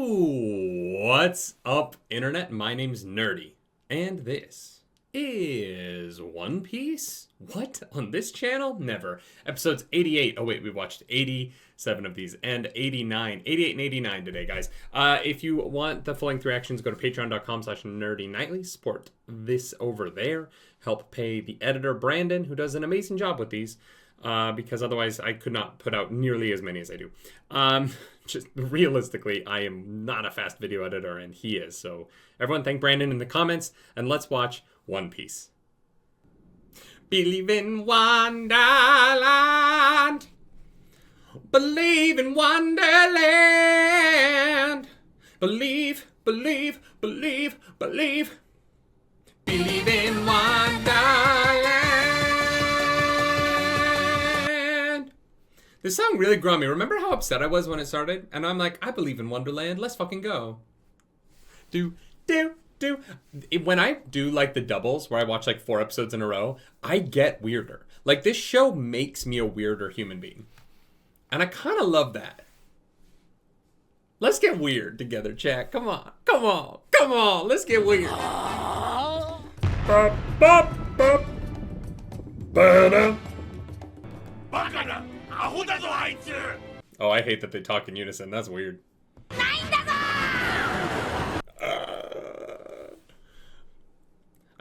What's up, Internet? My name's Nerdy, and this is One Piece? What? On this channel? Never. Episodes 88. Oh, wait, we watched 87 of these, and 89. 88 and 89 today, guys. If you want the full-length reactions, go to patreon.com/nerdynightly. Support this over there. Help pay the editor, Brandon, who does an amazing job with these. Because otherwise I could not put out nearly as many as I do. Just realistically, I am not a fast video editor, and he is. So everyone thank Brandon in the comments, and let's watch One Piece. Believe in Wonderland. Believe in Wonderland. Believe, believe, believe, believe. Believe in Wonderland. This song really grew on me. Remember how upset I was when it started? And I'm like, I believe in Wonderland. Let's fucking go. Do. When I do like the doubles where I watch like 4 episodes in a row, I get weirder. Like this show makes me a weirder human being. And I kind of love that. Let's get weird together, chat. Come on. Come on. Come on. Let's get weird. Oh, I hate that they talk in unison. That's weird. I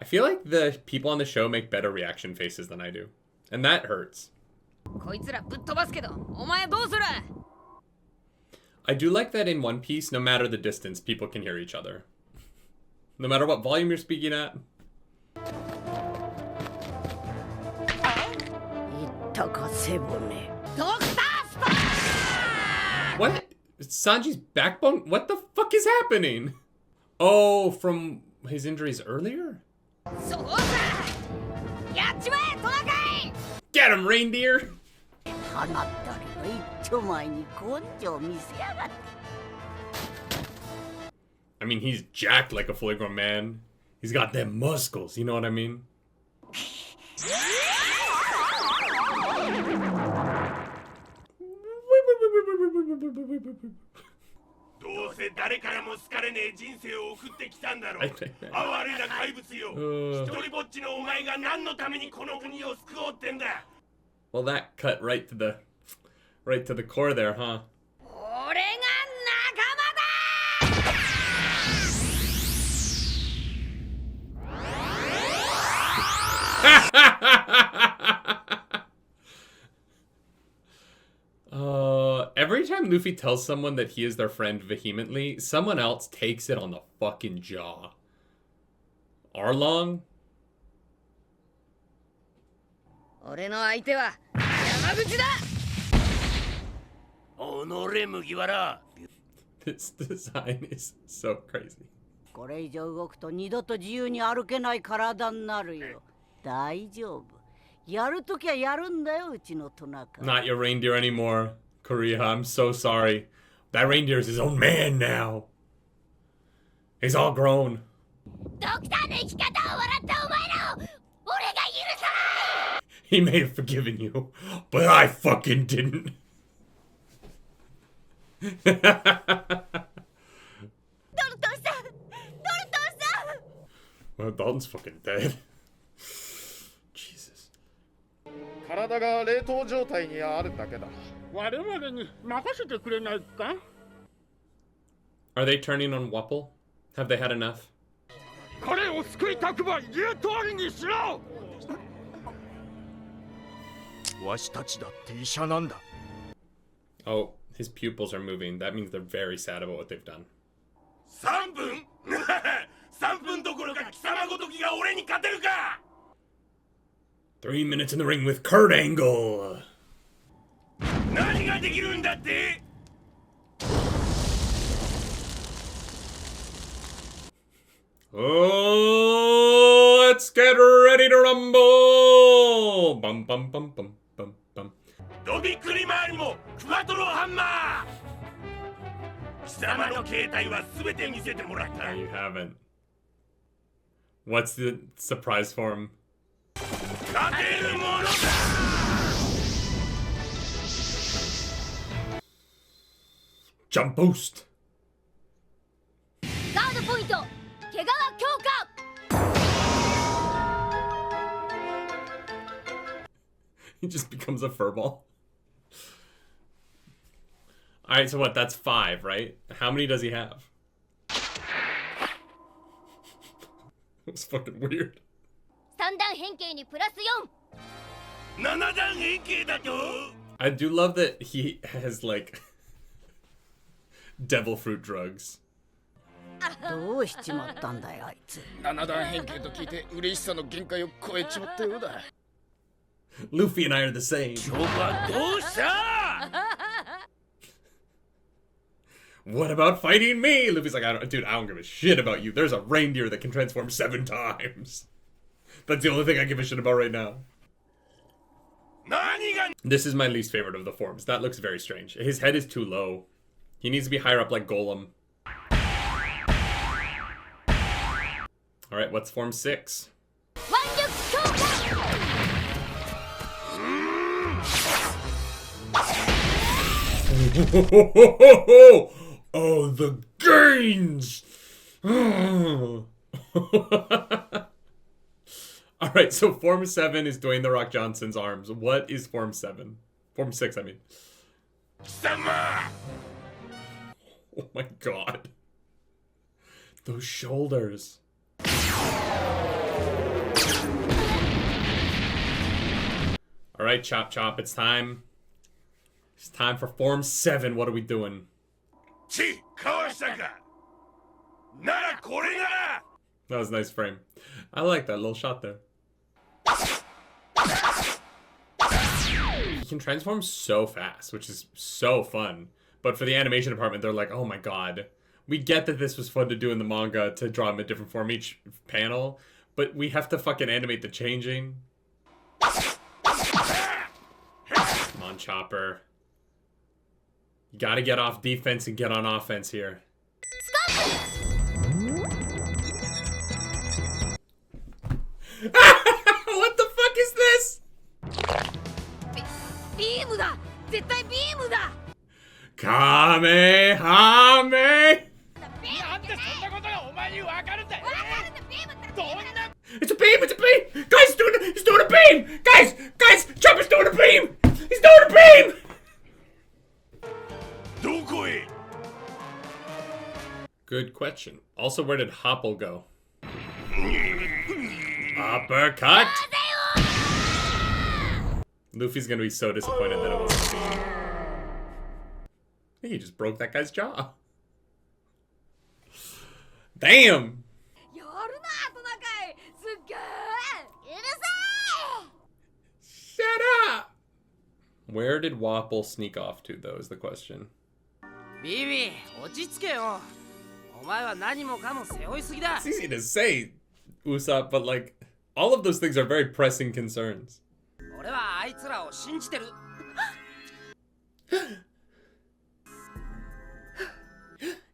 feel like the people on the show make better reaction faces than I do. And that hurts. I do like that in One Piece, no matter the distance, people can hear each other. No matter what volume you're speaking at. What? Sanji's backbone? What the fuck is happening? Oh, from his injuries earlier? Get him, reindeer! I mean, he's jacked like a fully grown man. He's got them muscles, you know what I mean? Well, that cut right to the core there, huh? Every time Luffy tells someone that he is their friend vehemently, someone else takes it on the fucking jaw. Arlong? This design is so crazy. Not your reindeer anymore, Korea. I'm so sorry. That reindeer is his own man now. He's all grown. He may have forgiven you, but I fucking didn't. Well, Dalton's fucking dead. Jesus. Are they turning on Wapol? Have they had enough? Oh, his pupils are moving. That means they're very sad about what they've done. 3 minutes in the ring with Kurt Angle. Oh, let's get ready to rumble! Bum bum bum bum bum bum. You haven't. What's the surprise for him? Jump boost. He just becomes a furball. Alright, so what? That's 5, right? How many does he have? It's fucking weird. I do love that he has, like, devil fruit drugs. Luffy and I are the same. What about fighting me? Luffy's like, dude, I don't give a shit about you. There's a reindeer that can transform 7 times. That's the only thing I give a shit about right now. This is my least favorite of the forms. That looks very strange. His head is too low. He needs to be higher up like Golem. Alright, what's form 6? Oh, the gains! Alright, so Form 7 is Dwayne The Rock Johnson's arms. What is Form 7? Form 6, I mean. Oh my god. Those shoulders. Alright, Chop Chop, it's time. It's time for Form 7. What are we doing? That was a nice frame. I like that little shot there. He can transform so fast, which is so fun. But for the animation department, they're like, oh my god. We get that this was fun to do in the manga, to draw him a different form each panel, but we have to fucking animate the changing. Come on, Chopper. You gotta get off defense and get on offense here. What the fuck is this? Kamehame! It's a beam! It's a beam! Guys, he's doing a beam! Guys! Chopper's doing a beam! He's doing a beam! Good question. Also, where did Hopple go? Uppercut! Luffy's gonna be so disappointed that it wasn't a beam. He just broke that guy's jaw. Damn! Shut up! Where did Wapol sneak off to, though, is the question. It's easy to say, Usopp, but like, all of those things are very pressing concerns.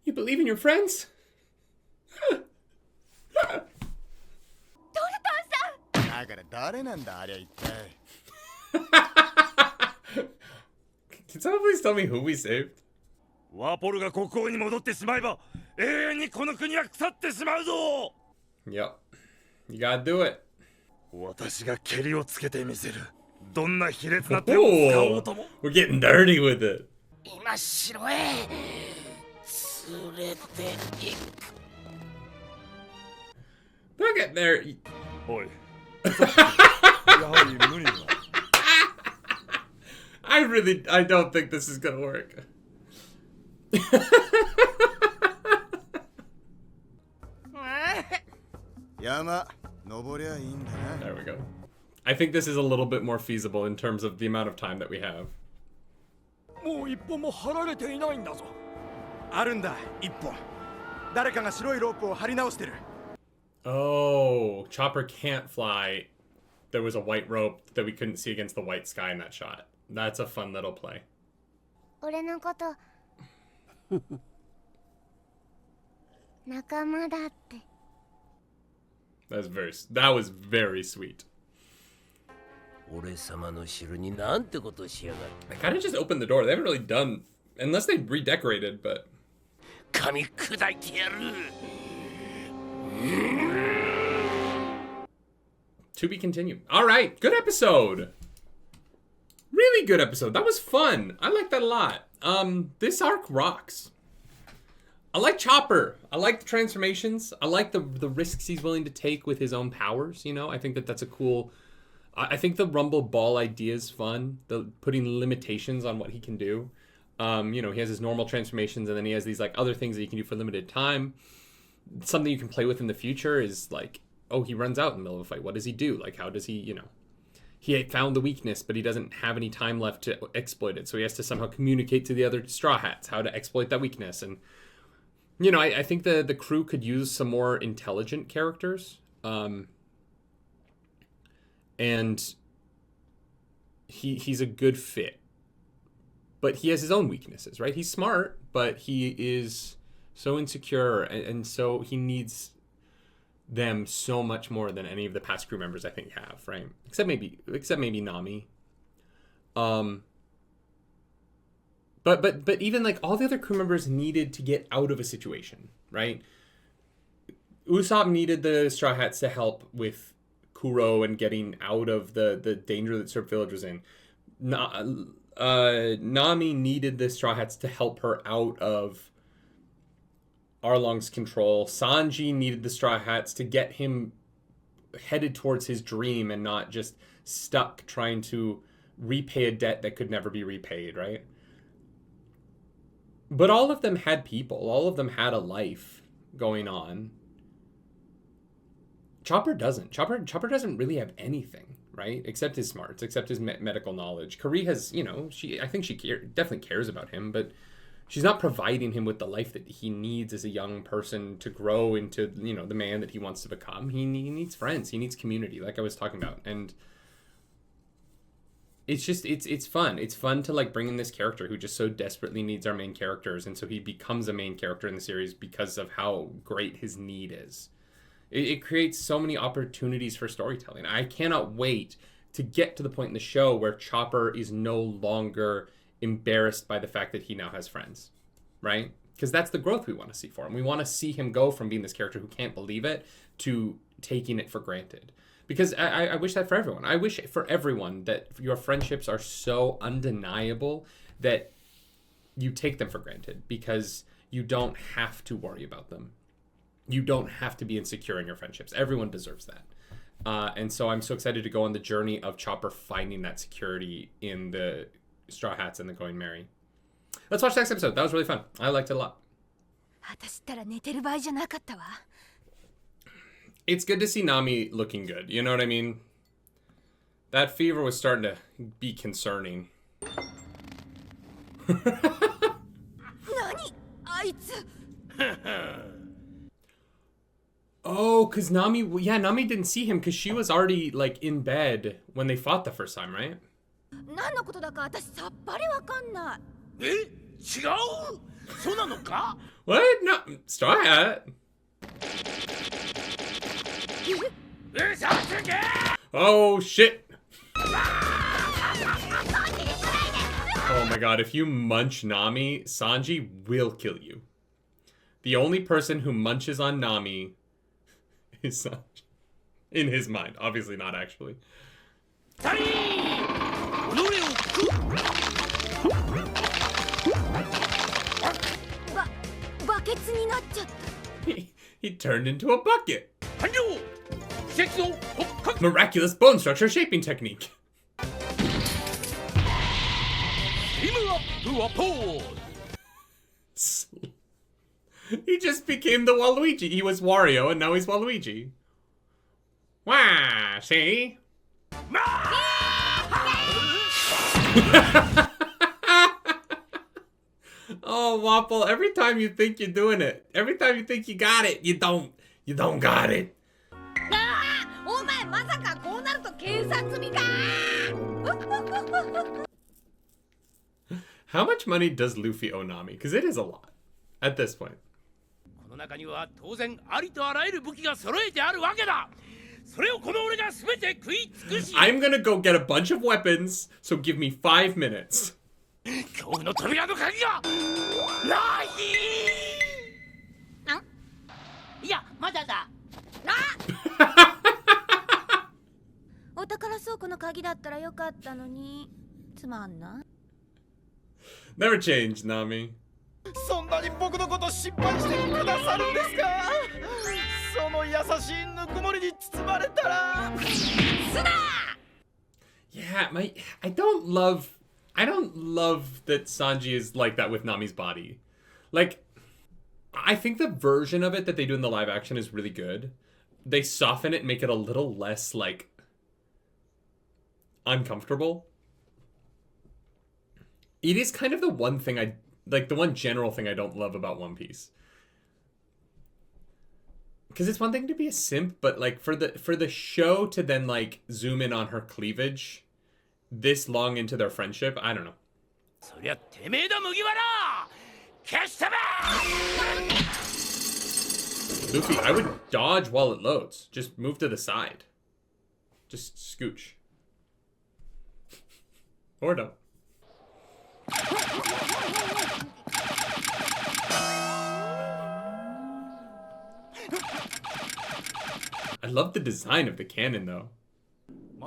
You believe in your friends? Can someone please tell me who we saved? Yep. You gotta do it. Ooh, we're getting dirty with it. Look at there. I don't think this is gonna work. There we go. I think this is a little bit more feasible in terms of the amount of time that we have. Oh, Chopper can't fly. There was a white rope that we couldn't see against the white sky in that shot. That's a fun little play. That was very sweet. They kind of just opened the door. They haven't really done, unless they redecorated, but... To be continued. All right, good episode. Really good episode. That was fun. I like that a lot. This arc rocks. I like Chopper. I like the transformations. I like the risks he's willing to take with his own powers, you know? I think that's a cool... I think the Rumble Ball idea is fun. The putting limitations on what he can do. You know, he has his normal transformations, and then he has these, like, other things that he can do for limited time. Something you can play with in the future is, like, oh, he runs out in the middle of a fight. What does he do? Like, how does he, you know... He found the weakness, but he doesn't have any time left to exploit it. So he has to somehow communicate to the other Straw Hats how to exploit that weakness. And, you know, I think the crew could use some more intelligent characters. And he's a good fit. But he has his own weaknesses, right? He's smart, but he is so insecure. And so he needs them so much more than any of the past crew members I think have, right? Except maybe Nami. But even like all the other crew members needed to get out of a situation, right? Usopp needed the Straw Hats to help with Kuro and getting out of the danger that Serp Village was in. Nami needed the Straw Hats to help her out of Arlong's control. Sanji needed the Straw Hats to get him headed towards his dream and not just stuck trying to repay a debt that could never be repaid, right? But all of them had people. All of them had a life going on. Chopper doesn't. Chopper doesn't really have anything, right? Except his smarts, except his medical knowledge. Kari has, you know, I think she definitely cares about him, but she's not providing him with the life that he needs as a young person to grow into, you know, the man that he wants to become. He needs friends. He needs community, like I was talking about. And it's just, it's fun. It's fun to, like, bring in this character who just so desperately needs our main characters. And so he becomes a main character in the series because of how great his need is. It creates so many opportunities for storytelling. I cannot wait to get to the point in the show where Chopper is no longer embarrassed by the fact that he now has friends, right? Because that's the growth we want to see for him. We want to see him go from being this character who can't believe it to taking it for granted. Because I wish that for everyone. I wish for everyone that your friendships are so undeniable that you take them for granted because you don't have to worry about them. You don't have to be insecure in your friendships. Everyone deserves that. And so I'm so excited to go on the journey of Chopper finding that security in the Straw Hats and the Going Merry. Let's watch the next episode. That was really fun. I liked it a lot. It's good to see Nami looking good. You know what I mean? That fever was starting to be concerning. Oh, because Nami didn't see him because she was already, like, in bed when they fought the first time, right? What? No, Straw Hat. Oh, shit. Oh my god, if you munch Nami, Sanji will kill you. The only person who munches on Nami is Sanji. In his mind. Obviously not, actually. He turned into a bucket. Miraculous bone structure shaping technique. He just became the Waluigi. He was Wario and now he's Waluigi. Wah, see? Oh, Wapol, every time you think you're doing it, every time you think you got it, you don't got it. How much money does Luffy owe Nami? Because it is a lot at this point. I'm gonna go get a bunch of weapons, so give me 5 minutes. Never change, Nami. そんなに僕のこと心配してくださるんですか。その優しいぬくもりに包まれたら。Yeah, I don't love that Sanji is like that with Nami's body. Like, I think the version of it that they do in the live action is really good. They soften it and make it a little less, like, uncomfortable. It is kind of the one thing the one general thing I don't love about One Piece. Because it's one thing to be a simp, but, like, for the show to then, like, zoom in on her cleavage this long into their friendship, I don't know. Luffy, I would dodge while it loads. Just move to the side. Just scooch. Or don't. I love the design of the cannon, though. A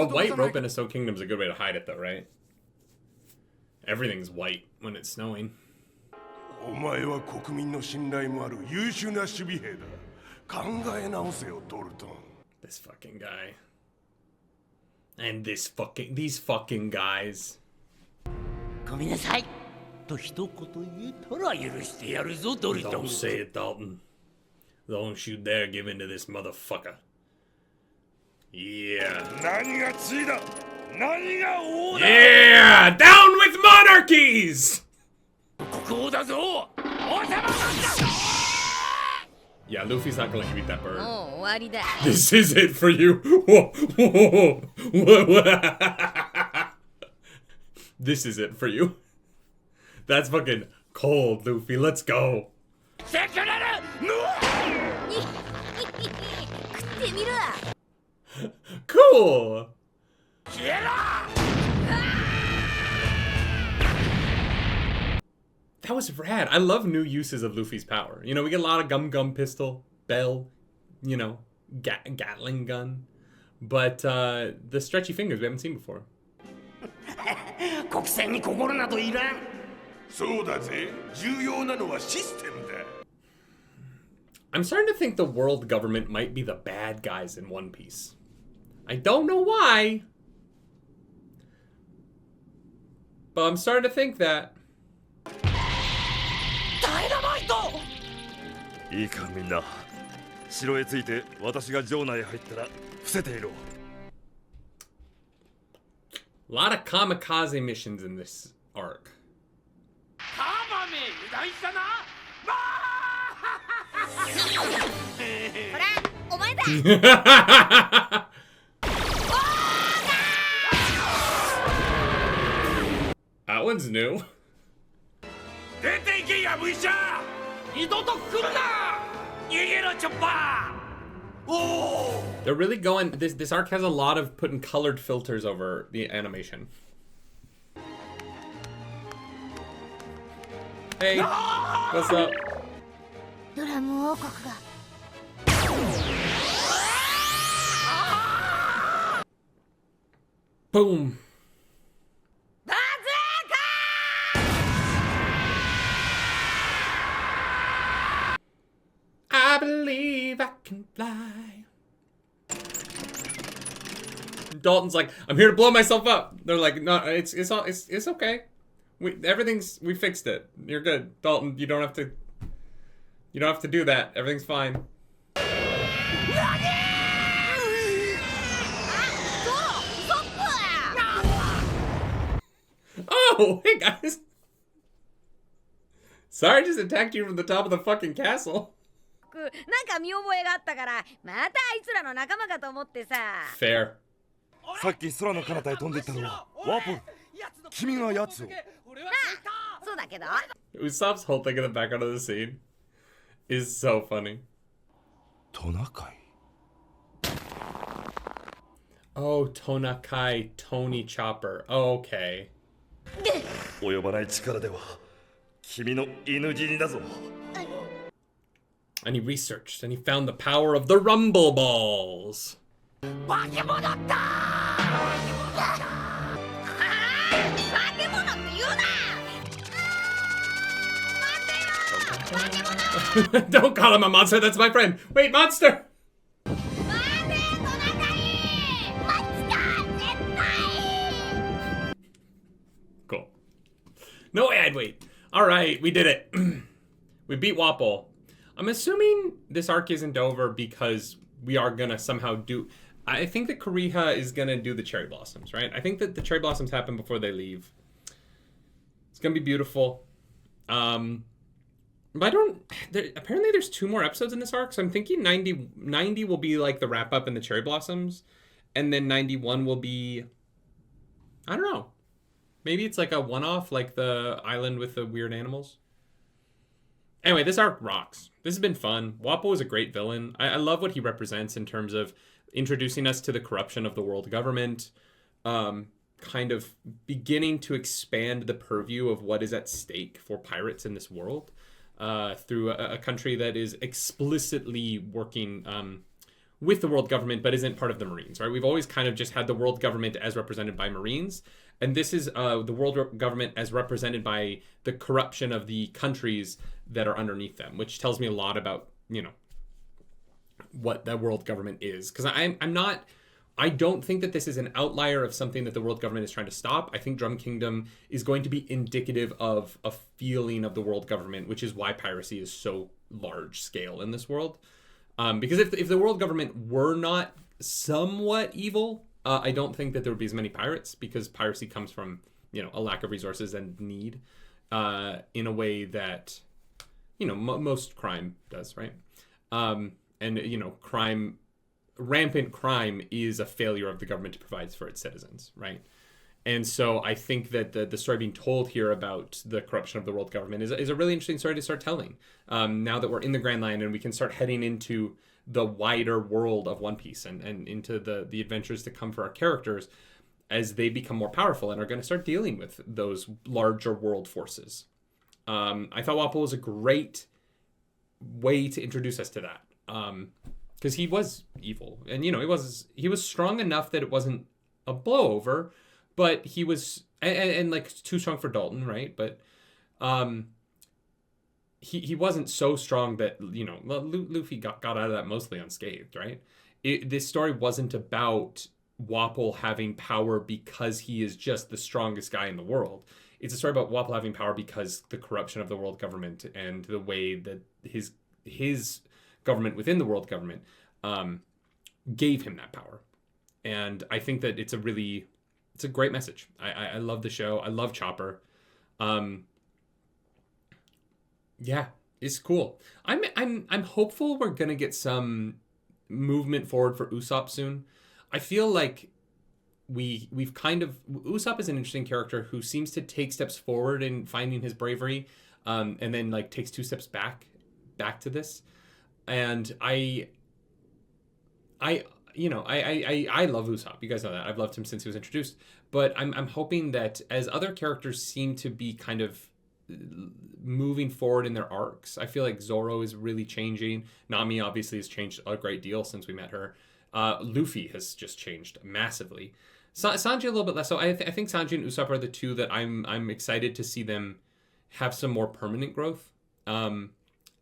white rope in a Soul Kingdom is a good way to hide it, though, right? Everything's white when it's snowing. This fucking guy. And these fucking guys. Don't say it, Dalton. Don't you dare give in to this motherfucker. Yeah. Yeah! Down with monarchies! Yeah, Luffy's not gonna let you eat that bird. This is it for you. This is it for you. That's fucking cold, Luffy. Let's go. Cool. That was rad. I love new uses of Luffy's power. You know, we get a lot of gum pistol, bell, you know, Gatling gun. But the stretchy fingers we haven't seen before. I'm starting to think the world government might be the bad guys in One Piece. I don't know why. But I'm starting to think that. A lot of kamikaze missions in this arc. That one's new. They're really going. This arc has a lot of putting colored filters over the animation. Hey, what's up? Boom. I believe I can fly. Dalton's like, I'm here to blow myself up. They're like, no, it's okay. We fixed it. You're good, Dalton. You don't have to do that. Everything's fine. Oh, hey guys. Sorry, I just attacked you from the top of the fucking castle. Fair. Usopp's whole thing in the background of the scene is so funny. Oh, Tonakai, Tony Chopper. Oh, okay. And he researched and he found the power of the rumble balls. Don't call him a monster, that's my friend. Wait, monster! Cool. No way I'd wait. Alright, we did it. We beat Wapol. I'm assuming this arc isn't over because we are gonna somehow do... I think that Kariha is gonna do the cherry blossoms, right? I think that the cherry blossoms happen before they leave. It's gonna be beautiful. But I don't... apparently there's 2 more episodes in this arc, so I'm thinking 90 will be like the wrap-up and the cherry blossoms. And then 91 will be... I don't know. Maybe it's like a one-off, like the island with the weird animals. Anyway, this arc rocks. This has been fun. Wapol is a great villain. I love what he represents in terms of introducing us to the corruption of the world government, kind of beginning to expand the purview of what is at stake for pirates in this world through a country that is explicitly working with the world government but isn't part of the Marines, right? We've always kind of just had the world government as represented by Marines, and this is the world government as represented by the corruption of the countries that are underneath them, which tells me a lot about, you know, what that world government is. Because I don't think that this is an outlier of something that the world government is trying to stop. I think Drum Kingdom is going to be indicative of a feeling of the world government, which is why piracy is so large scale in this world. Because if the world government were not somewhat evil, I don't think that there would be as many pirates, because piracy comes from, you know, a lack of resources and need in a way that, you know, most crime does, right? And, you know, rampant crime is a failure of the government to provide for its citizens, right? And so I think that the story being told here about the corruption of the world government is a really interesting story to start telling. Now that we're in the Grand Line and we can start heading into the wider world of One Piece and into the adventures to come for our characters as they become more powerful and are going to start dealing with those larger world forces. I thought Wapol was a great way to introduce us to that. Because he was evil, and, you know, he was strong enough that it wasn't a blowover, but he was and like too strong for Dalton, right? But he wasn't so strong that, you know, Luffy got out of that mostly unscathed, right? This story wasn't about Wapol having power because he is just the strongest guy in the world. It's a story about Wapol having power because the corruption of the world government and the way that his government within the world government gave him that power. And I think that it's a great message. I love the show. I love Chopper. Yeah, it's cool. I'm hopeful we're gonna get some movement forward for Usopp soon. I feel like we've kind of... Usopp is an interesting character who seems to take steps forward in finding his bravery, and then like takes 2 steps back to this. And I love Usopp. You guys know that. I've loved him since he was introduced. But I'm hoping that as other characters seem to be kind of moving forward in their arcs, I feel like Zoro is really changing. Nami obviously has changed a great deal since we met her. Luffy has just changed massively. Sanji a little bit less so. I think Sanji and Usopp are the 2 that I'm excited to see them have some more permanent growth.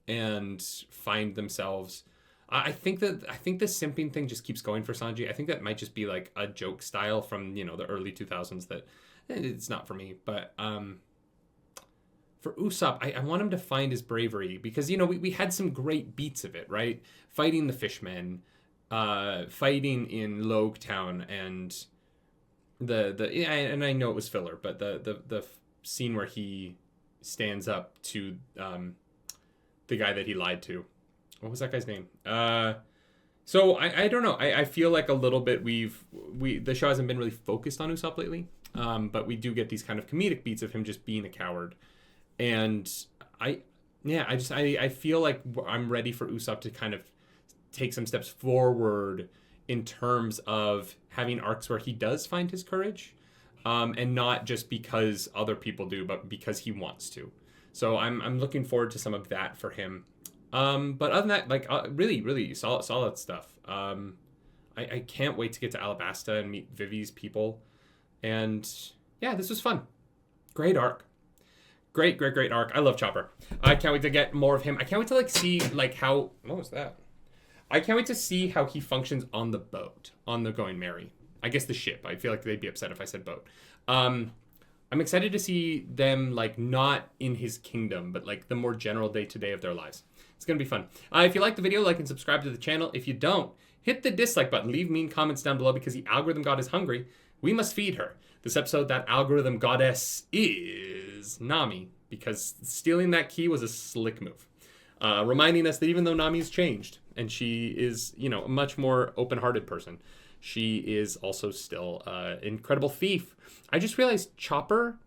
And find themselves. I think the simping thing just keeps going for Sanji. I think that might just be like a joke style from, you know, the early 2000s that it's not for me. But for Usopp, I want him to find his bravery, because, you know, we had some great beats of it, right? Fighting the fishmen, fighting in Logue Town, and and I know it was filler, but the scene where he stands up to the guy that he lied to. What was that guy's name? So I don't know. I feel like a little bit the show hasn't been really focused on Usopp lately. But we do get these kind of comedic beats of him just being a coward. And I feel like I'm ready for Usopp to kind of take some steps forward in terms of having arcs where he does find his courage. And not just because other people do, but because he wants to. So I'm looking forward to some of that for him. But other than that, like really, really solid stuff. I can't wait to get to Alabasta and meet Vivi's people. And yeah, this was fun. Great arc. Great arc. I love Chopper. I can't wait to get more of him. I can't wait to like see like how, what was that? I can't wait to see how he functions on the boat, on the Going Merry. I guess the ship. I feel like they'd be upset if I said boat. I'm excited to see them like not in his kingdom, but like the more general day-to-day of their lives. It's going to be fun. If you like the video, like and subscribe to the channel. If you don't, hit the dislike button. Leave mean comments down below because the algorithm god is hungry. We must feed her. This episode, that algorithm goddess is Nami, because stealing that key was a slick move. Reminding us that even though Nami's changed, and she is, you know, a much more open-hearted person, she is also still an incredible thief. I just realized Chopper,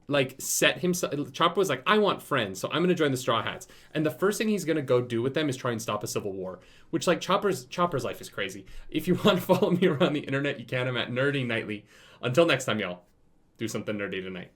like, set himself... Chopper was like, I want friends, so I'm going to join the Straw Hats. And the first thing he's going to go do with them is try and stop a civil war, which, like, Chopper's life is crazy. If you want to follow me around the internet, you can. I'm at nerdynightly. Until next time, y'all, do something nerdy tonight.